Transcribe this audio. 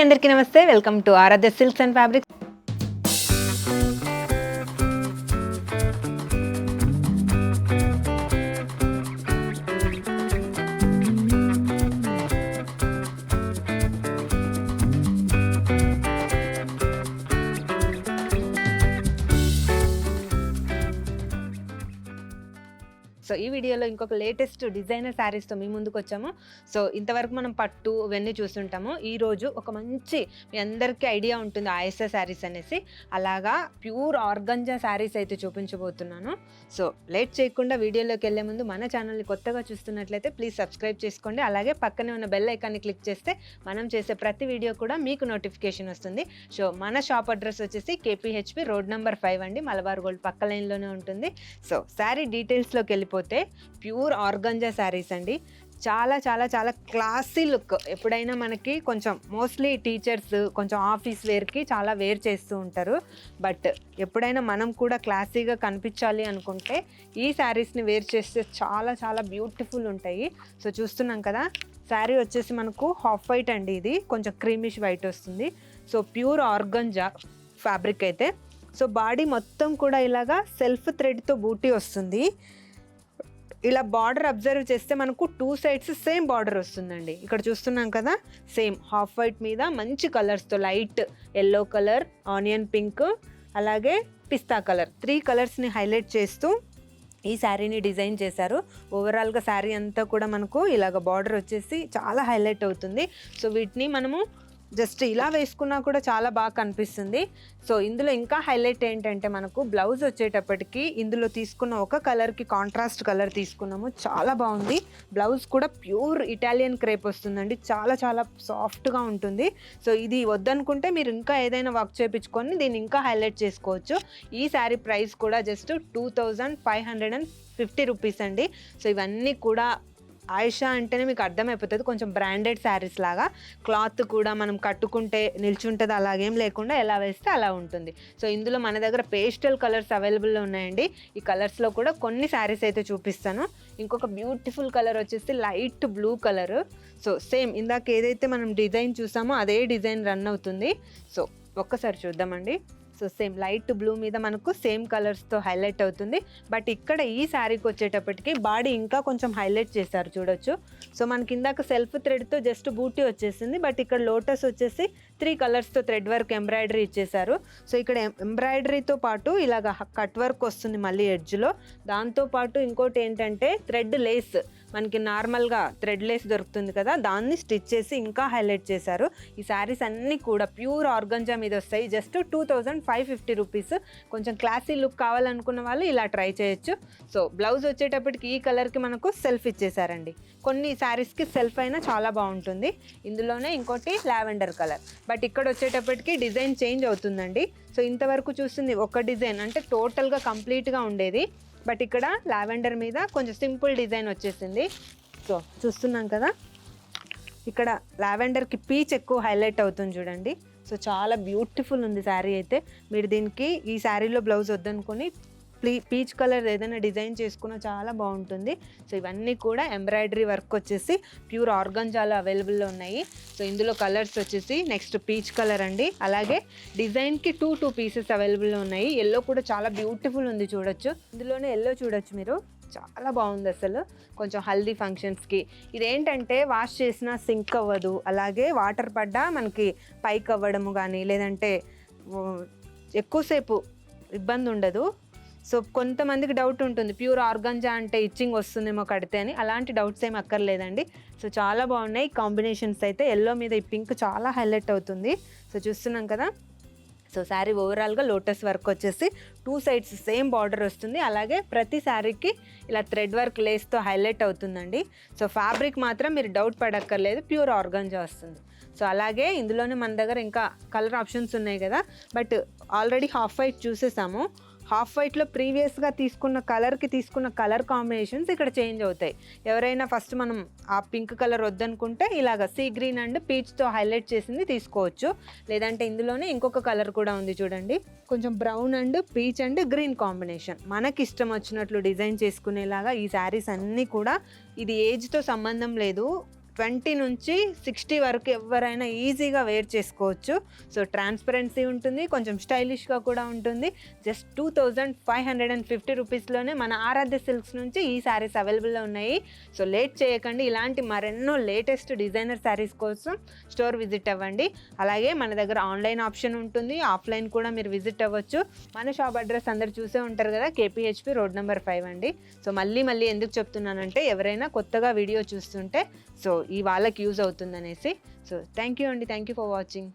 అందరికీ నమస్తే. Welcome to Aaradhya silks and fabrics. So ఈ వీడియోలో ఇంకొక లేటెస్ట్ డిజైనర్ శారీస్తో మీ ముందుకు వచ్చాము. సో ఇంతవరకు మనం పట్టు ఇవన్నీ చూస్తుంటాము. ఈరోజు ఒక మంచి మీ అందరికీ ఐడియా ఉంటుంది ఆయిస్టర్ శారీస్ అనేసి, అలాగా ప్యూర్ ఆర్గంజా శారీస్ అయితే చూపించబోతున్నాను. సో లేట్ చేయకుండా వీడియోలోకి వెళ్ళే ముందు మన ఛానల్ని కొత్తగా చూస్తున్నట్లయితే ప్లీజ్ సబ్స్క్రైబ్ చేసుకోండి. అలాగే పక్కనే ఉన్న బెల్ ఐకాన్ని క్లిక్ చేస్తే మనం చేసే ప్రతి వీడియో కూడా మీకు నోటిఫికేషన్ వస్తుంది. సో మన షాప్ అడ్రస్ వచ్చేసి KPHP రోడ్ నెంబర్ 5 అండి, మలబార్ గోల్డ్ పక్క లైన్లోనే ఉంటుంది. సో శారీ డీటెయిల్స్లోకి వెళ్ళిపోతే ప్యూర్ ఆర్గంజా శారీస్ అండి. చాలా చాలా చాలా క్లాసీ లుక్. ఎప్పుడైనా మనకి కొంచెం మోస్ట్లీ టీచర్స్ కొంచెం ఆఫీస్ వేర్కి చాలా వేర్ చేస్తూ ఉంటారు. బట్ ఎప్పుడైనా మనం కూడా క్లాసీగా కనిపించాలి అనుకుంటే ఈ శారీస్ని వేర్ చేస్తే చాలా చాలా బ్యూటిఫుల్ ఉంటాయి. సో చూస్తున్నాం కదా, శారీ వచ్చేసి మనకు హాఫ్ వైట్ అండి, ఇది కొంచెం క్రీమిష్ వైట్ వస్తుంది. సో ప్యూర్ ఆర్గంజా ఫ్యాబ్రిక్ అయితే. సో బాడీ మొత్తం కూడా ఇలాగా సెల్ఫ్ థ్రెడ్తో బూటీ వస్తుంది. ఇలా బార్డర్ అబ్జర్వ్ చేస్తే మనకు 2 సైడ్స్ సేమ్ బార్డర్ వస్తుందండి. ఇక్కడ చూస్తున్నాం కదా, సేమ్ హాఫ్ వైట్ మీద మంచి కలర్స్తో light yellow colour, onion pink, అలాగే పిస్తా కలర్, 3 కలర్స్ని హైలైట్ చేస్తూ ఈ శారీని డిజైన్ చేశారు. ఓవరాల్గా శారీ అంతా కూడా మనకు ఇలాగ బార్డర్ వచ్చేసి చాలా హైలైట్ అవుతుంది. సో వీటిని మనము జస్ట్ ఇలా వేసుకున్నా కూడా చాలా బాగా కనిపిస్తుంది. సో ఇందులో ఇంకా హైలైట్ ఏంటంటే మనకు బ్లౌజ్ వచ్చేటప్పటికి ఇందులో తీసుకున్న ఒక కలర్కి కాంట్రాస్ట్ కలర్ తీసుకున్నాము, చాలా బాగుంది. బ్లౌజ్ కూడా ప్యూర్ ఇటాలియన్ క్రేప్ వస్తుందండి, చాలా చాలా సాఫ్ట్గా ఉంటుంది. సో ఇది వద్దనుకుంటే మీరు ఇంకా ఏదైనా వర్క్ చేయించుకొని దీన్ని ఇంకా హైలైట్ చేసుకోవచ్చు. ఈ శారీ ప్రైస్ కూడా జస్ట్ 2550 రూపీస్ అండి. సో ఇవన్నీ కూడా ఆయిషా అంటేనే మీకు అర్థమైపోతుంది, కొంచెం బ్రాండెడ్ శారీస్ లాగా. క్లాత్ కూడా మనం కట్టుకుంటే నిల్చుంటుంది, అలాగేం లేకుండా ఎలా వేస్తే అలా ఉంటుంది. సో ఇందులో మన దగ్గర పేస్టల్ కలర్స్ అవైలబుల్లో ఉన్నాయండి. ఈ కలర్స్లో కూడా కొన్ని శారీస్ అయితే చూపిస్తాను. ఇంకొక బ్యూటిఫుల్ కలర్ వచ్చేసి light blue colour. So same ఇందాక ఏదైతే మనం డిజైన్ చూసామో అదే డిజైన్ రన్ అవుతుంది. సో ఒక్కసారి చూద్దామండి. సో సేమ్ లైట్ బ్లూ మీద మనకు సేమ్ కలర్స్తో హైలైట్ అవుతుంది. బట్ ఇక్కడ ఈ శారీకి వచ్చేటప్పటికి బాడీ ఇంకా కొంచెం హైలైట్ చేశారు, చూడొచ్చు. సో మనకి ఇందాక సెల్ఫ్ థ్రెడ్తో జస్ట్ బూటీ వచ్చేసింది, బట్ ఇక్కడ లోటస్ వచ్చేసి 3 కలర్స్తో థ్రెడ్ వర్క్ ఎంబ్రాయిడరీ ఇచ్చేసారు. సో ఇక్కడ ఎంబ్రాయిడరీతో పాటు ఇలాగ కట్ వర్క్ వస్తుంది మళ్ళీ ఎడ్జ్లో. దాంతోపాటు ఇంకోటి ఏంటంటే థ్రెడ్ లేస్, మనకి నార్మల్గా థ్రెడ్ లేస్ దొరుకుతుంది కదా, దాన్ని స్టిచ్ చేసి ఇంకా హైలైట్ చేశారు. ఈ శారీస్ అన్నీ కూడా ప్యూర్ ఆర్గంజా మీద వస్తాయి. Just 2550 rupees. కొంచెం క్లాసీ లుక్ కావాలనుకున్న వాళ్ళు ఇలా ట్రై చేయొచ్చు. సో బ్లౌజ్ వచ్చేటప్పటికి ఈ కలర్కి మనకు సెల్ఫ్ ఇచ్చేసారండి. కొన్ని శారీస్కి సెల్ఫ్ అయినా చాలా బాగుంటుంది. ఇందులోనే ఇంకోటి లావెండర్ కలర్, బట్ ఇక్కడ వచ్చేటప్పటికి డిజైన్ చేంజ్ అవుతుందండి. సో ఇంతవరకు చూస్తుంది ఒక డిజైన్, అంటే టోటల్గా కంప్లీట్గా ఉండేది. బట్ ఇక్కడ లావెండర్ మీద కొంచెం సింపుల్ డిజైన్ వచ్చేసింది. సో చూస్తున్నాం కదా, ఇక్కడ లావెండర్కి పీచ్ ఎక్కువ హైలైట్ అవుతుంది చూడండి. సో చాలా బ్యూటిఫుల్ ఉంది శారీ అయితే. మీరు దీనికి ఈ శారీలో బ్లౌజ్ వద్దనుకొని పీచ్ కలర్ ఏదైనా డిజైన్ చేసుకున్నా చాలా బాగుంటుంది. సో ఇవన్నీ కూడా ఎంబ్రాయిడరీ వర్క్ వచ్చేసి ప్యూర్ ఆర్గంజాలో అవైలబుల్లో ఉన్నాయి. సో ఇందులో కలర్స్ వచ్చేసి నెక్స్ట్ పీచ్ కలర్ అండి, అలాగే డిజైన్కి 2 పీసెస్ అవైలబుల్లో ఉన్నాయి. ఎల్లో కూడా చాలా బ్యూటిఫుల్ ఉంది, చూడొచ్చు. ఇందులోనే ఎల్లో చూడొచ్చు మీరు, చాలా బాగుంది అసలు. కొంచెం హల్దీ ఫంక్షన్స్కి ఇదేంటంటే వాష్ చేసినా సింక్ అవ్వదు, అలాగే వాటర్ పడ్డా మనకి పైకి అవ్వడము కానీ లేదంటే ఎక్కువసేపు ఇబ్బంది ఉండదు. సో కొంతమందికి డౌట్ ఉంటుంది ప్యూర్ ఆర్గంజా అంటే ఇచ్చింగ్ వస్తుందేమో కడితే అని, అలాంటి డౌట్స్ ఏమి అక్కర్లేదండి. సో చాలా బాగున్నాయి కాంబినేషన్స్ అయితే. ఎల్లో మీద ఈ పింక్ చాలా హైలైట్ అవుతుంది. సో చూస్తున్నాం కదా. సో శారీ ఓవరాల్గా లోటస్ వర్క్ వచ్చేసి 2 సైడ్స్ సేమ్ బార్డర్ వస్తుంది, అలాగే ప్రతి శారీకి ఇలా థ్రెడ్ వర్క్ లేస్తో హైలైట్ అవుతుందండి. సో ఫ్యాబ్రిక్ మాత్రం మీరు డౌట్ పడక్కర్లేదు, ప్యూర్ ఆర్గంజా వస్తుంది. సో అలాగే ఇందులోనే మన దగ్గర ఇంకా కలర్ ఆప్షన్స్ ఉన్నాయి కదా, బట్ ఆల్రెడీ హాఫ్ వైట్ చూసేసాము. హాఫ్ వైట్లో ప్రీవియస్గా తీసుకున్న కలర్కి తీసుకున్న కలర్ కాంబినేషన్స్ ఇక్కడ చేంజ్ అవుతాయి. ఎవరైనా ఫస్ట్ మనం ఆ పింక్ కలర్ వద్దనుకుంటే ఇలాగ సీ గ్రీన్ అండ్ పీచ్తో హైలైట్ చేసింది తీసుకోవచ్చు. లేదంటే ఇందులోనే ఇంకొక కలర్ కూడా ఉంది చూడండి, కొంచెం brown and peach and green combination. మనకి ఇష్టం వచ్చినట్లు డిజైన్ చేసుకునేలాగా ఈ శారీస్ అన్నీ కూడా. ఇది ఏజ్తో సంబంధం లేదు, 20 నుంచి 60 వరకు ఎవరైనా ఈజీగా వేర్ చేసుకోవచ్చు. సో ట్రాన్స్పరెన్సీ ఉంటుంది, కొంచెం స్టైలిష్గా కూడా ఉంటుంది. జస్ట్ 2550 రూపీస్లోనే మన ఆరాధ్య సిల్క్స్ నుంచి ఈ శారీస్ అవైలబుల్లో ఉన్నాయి. సో లేట్ చేయకండి, ఇలాంటి మరెన్నో లేటెస్ట్ డిజైనర్ శారీస్ కోసం స్టోర్ విజిట్ అవ్వండి. అలాగే మన దగ్గర ఆన్లైన్ ఆప్షన్ ఉంటుంది, ఆఫ్లైన్ కూడా మీరు విజిట్ అవ్వచ్చు. మన షాప్ అడ్రస్ అందరు చూసే ఉంటారు కదా, KPHP రోడ్ నెంబర్ 5 అండి. సో మళ్ళీ ఎందుకు చెప్తున్నానంటే ఎవరైనా కొత్తగా వీడియో చూస్తుంటే సో ఈ వాళ్ళకి యూజ్ అవుతుందనేసి. సో థ్యాంక్ యూ అండి, థ్యాంక్ యూ ఫర్ వాచింగ్.